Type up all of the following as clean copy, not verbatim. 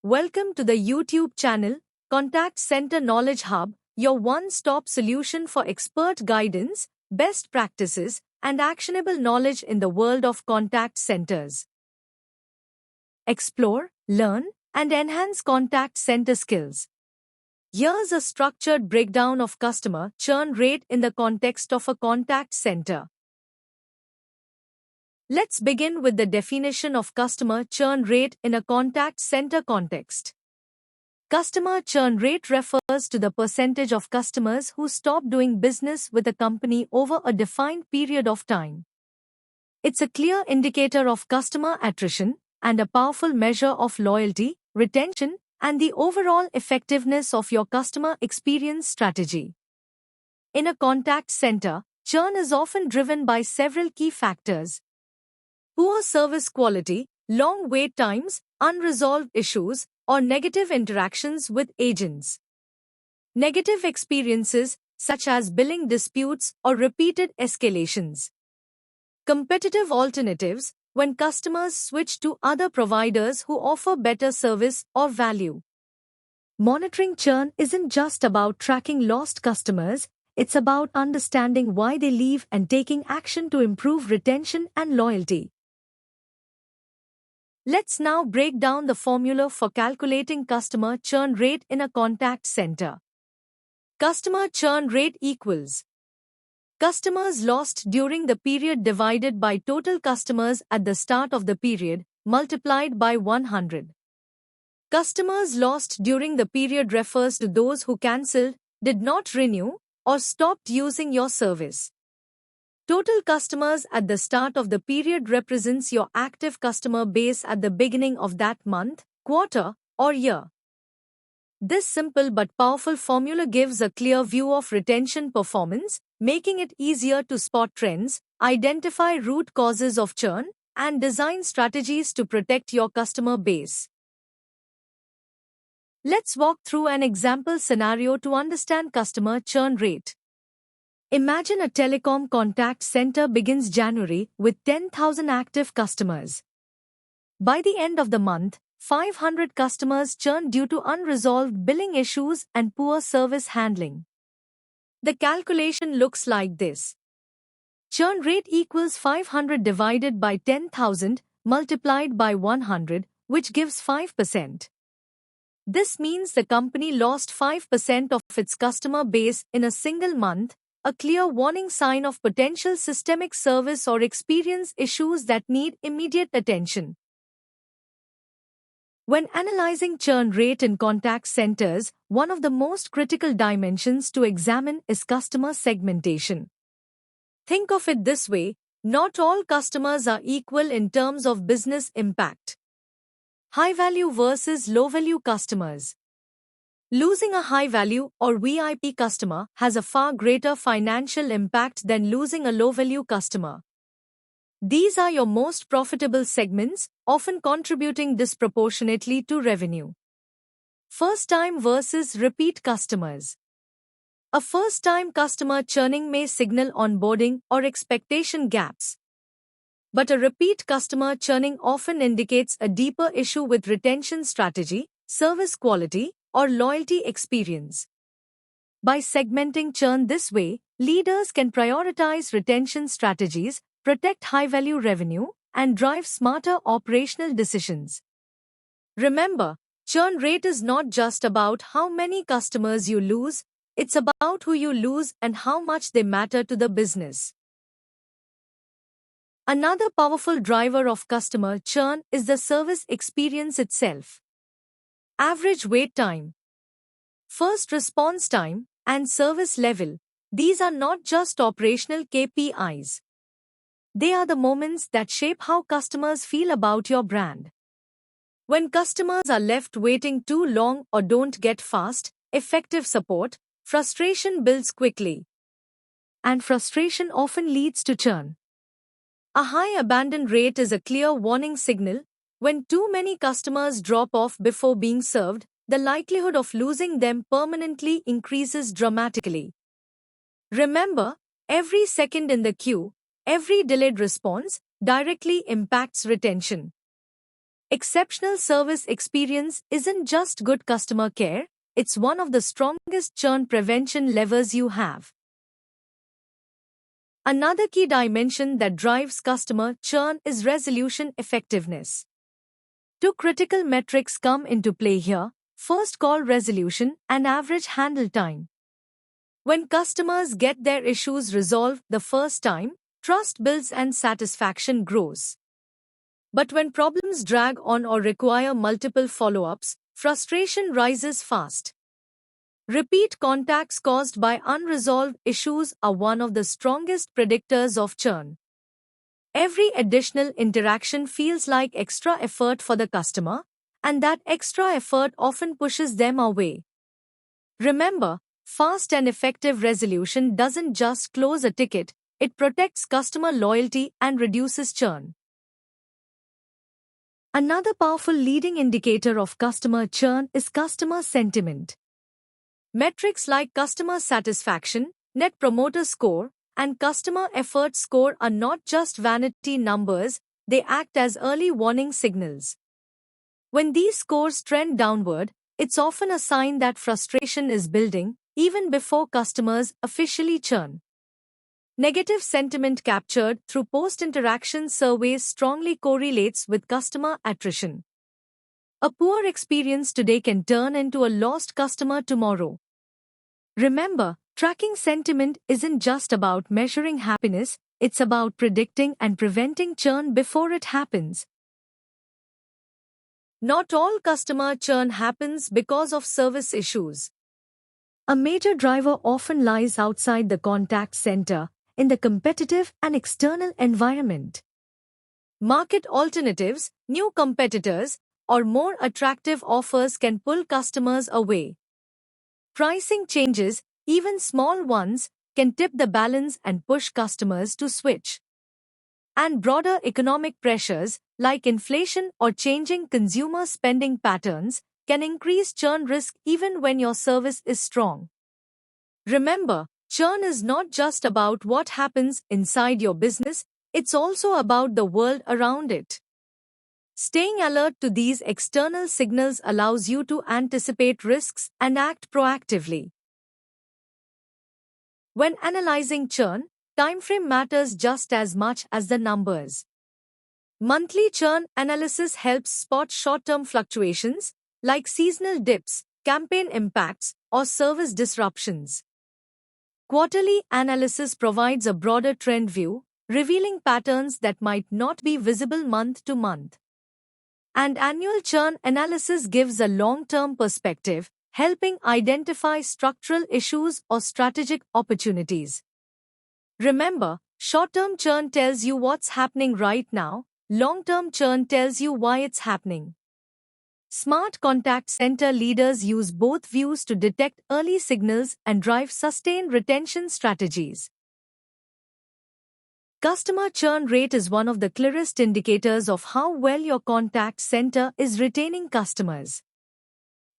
Welcome to the YouTube channel, Contact Center Knowledge Hub, your one-stop solution for expert guidance, best practices, and actionable knowledge in the world of contact centers. Explore, learn, and enhance contact center skills. Here's a structured breakdown of customer churn rate in the context of a contact center. Let's begin with the definition of customer churn rate in a contact center context. Customer churn rate refers to the percentage of customers who stop doing business with a company over a defined period of time. It's a clear indicator of customer attrition and a powerful measure of loyalty, retention, and the overall effectiveness of your customer experience strategy. In a contact center, churn is often driven by several key factors: poor service quality, long wait times, unresolved issues, or negative interactions with agents. Negative experiences, such as billing disputes or repeated escalations. Competitive alternatives, when customers switch to other providers who offer better service or value. Monitoring churn isn't just about tracking lost customers, it's about understanding why they leave and taking action to improve retention and loyalty. Let's now break down the formula for calculating customer churn rate in a contact center. Customer churn rate equals customers lost during the period divided by total customers at the start of the period, multiplied by 100. Customers lost during the period refers to those who cancelled, did not renew, or stopped using your service. Total customers at the start of the period represents your active customer base at the beginning of that month, quarter, or year. This simple but powerful formula gives a clear view of retention performance, making it easier to spot trends, identify root causes of churn, and design strategies to protect your customer base. Let's walk through an example scenario to understand customer churn rate. Imagine a telecom contact center begins January with 10,000 active customers. By the end of the month, 500 customers churn due to unresolved billing issues and poor service handling. The calculation looks like this. Churn rate equals 500 divided by 10,000 multiplied by 100, which gives 5%. This means the company lost 5% of its customer base in a single month, a clear warning sign of potential systemic service or experience issues that need immediate attention. When analyzing churn rate in contact centers, one of the most critical dimensions to examine is customer segmentation. Think of it this way: not all customers are equal in terms of business impact. High-value versus low-value customers. Losing a high-value or VIP customer has a far greater financial impact than losing a low-value customer. These are your most profitable segments, often contributing disproportionately to revenue. First-time versus repeat customers. A first-time customer churning may signal onboarding or expectation gaps. But a repeat customer churning often indicates a deeper issue with retention strategy, service quality, or loyalty experience. By segmenting churn this way, leaders can prioritize retention strategies, protect high-value revenue, and drive smarter operational decisions. Remember, churn rate is not just about how many customers you lose, it's about who you lose and how much they matter to the business. Another powerful driver of customer churn is the service experience itself. Average wait time, first response time, and service level. These are not just operational KPIs. They are the moments that shape how customers feel about your brand. When customers are left waiting too long or don't get fast, effective support, frustration builds quickly. And frustration often leads to churn. A high abandon rate is a clear warning signal. When too many customers drop off before being served, the likelihood of losing them permanently increases dramatically. Remember, every second in the queue, every delayed response, directly impacts retention. Exceptional service experience isn't just good customer care, it's one of the strongest churn prevention levers you have. Another key dimension that drives customer churn is resolution effectiveness. Two critical metrics come into play here: first call resolution and average handle time. When customers get their issues resolved the first time, trust builds and satisfaction grows. But when problems drag on or require multiple follow-ups, frustration rises fast. Repeat contacts caused by unresolved issues are one of the strongest predictors of churn. Every additional interaction feels like extra effort for the customer, and that extra effort often pushes them away. Remember, fast and effective resolution doesn't just close a ticket, it protects customer loyalty and reduces churn. Another powerful leading indicator of customer churn is customer sentiment. Metrics like customer satisfaction, Net Promoter Score, and Customer Effort Score are not just vanity numbers, they act as early warning signals. When these scores trend downward, it's often a sign that frustration is building, even before customers officially churn. Negative sentiment captured through post-interaction surveys strongly correlates with customer attrition. A poor experience today can turn into a lost customer tomorrow. Remember, tracking sentiment isn't just about measuring happiness, it's about predicting and preventing churn before it happens. Not all customer churn happens because of service issues. A major driver often lies outside the contact center, in the competitive and external environment. Market alternatives, new competitors, or more attractive offers can pull customers away. Pricing changes, even small ones, can tip the balance and push customers to switch. And broader economic pressures, like inflation or changing consumer spending patterns, can increase churn risk even when your service is strong. Remember, churn is not just about what happens inside your business, it's also about the world around it. Staying alert to these external signals allows you to anticipate risks and act proactively. When analyzing churn, timeframe matters just as much as the numbers. Monthly churn analysis helps spot short-term fluctuations, like seasonal dips, campaign impacts, or service disruptions. Quarterly analysis provides a broader trend view, revealing patterns that might not be visible month to month. And annual churn analysis gives a long-term perspective, helping identify structural issues or strategic opportunities. Remember, short-term churn tells you what's happening right now, long-term churn tells you why it's happening. Smart contact center leaders use both views to detect early signals and drive sustained retention strategies. Customer churn rate is one of the clearest indicators of how well your contact center is retaining customers.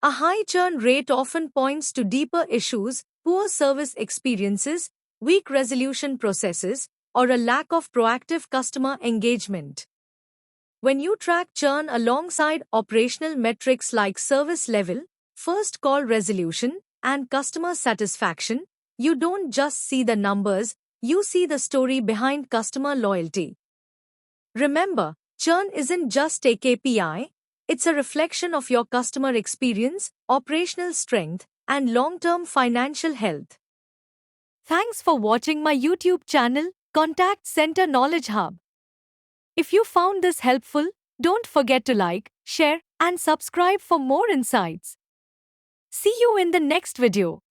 A high churn rate often points to deeper issues, poor service experiences, weak resolution processes, or a lack of proactive customer engagement. When you track churn alongside operational metrics like service level, first call resolution, and customer satisfaction, you don't just see the numbers, you see the story behind customer loyalty. Remember, churn isn't just a KPI, it's a reflection of your customer experience, operational strength, and long-term financial health. Thanks for watching my YouTube channel, Contact Center Knowledge Hub. If you found this helpful, don't forget to like, share, and subscribe for more insights. See you in the next video.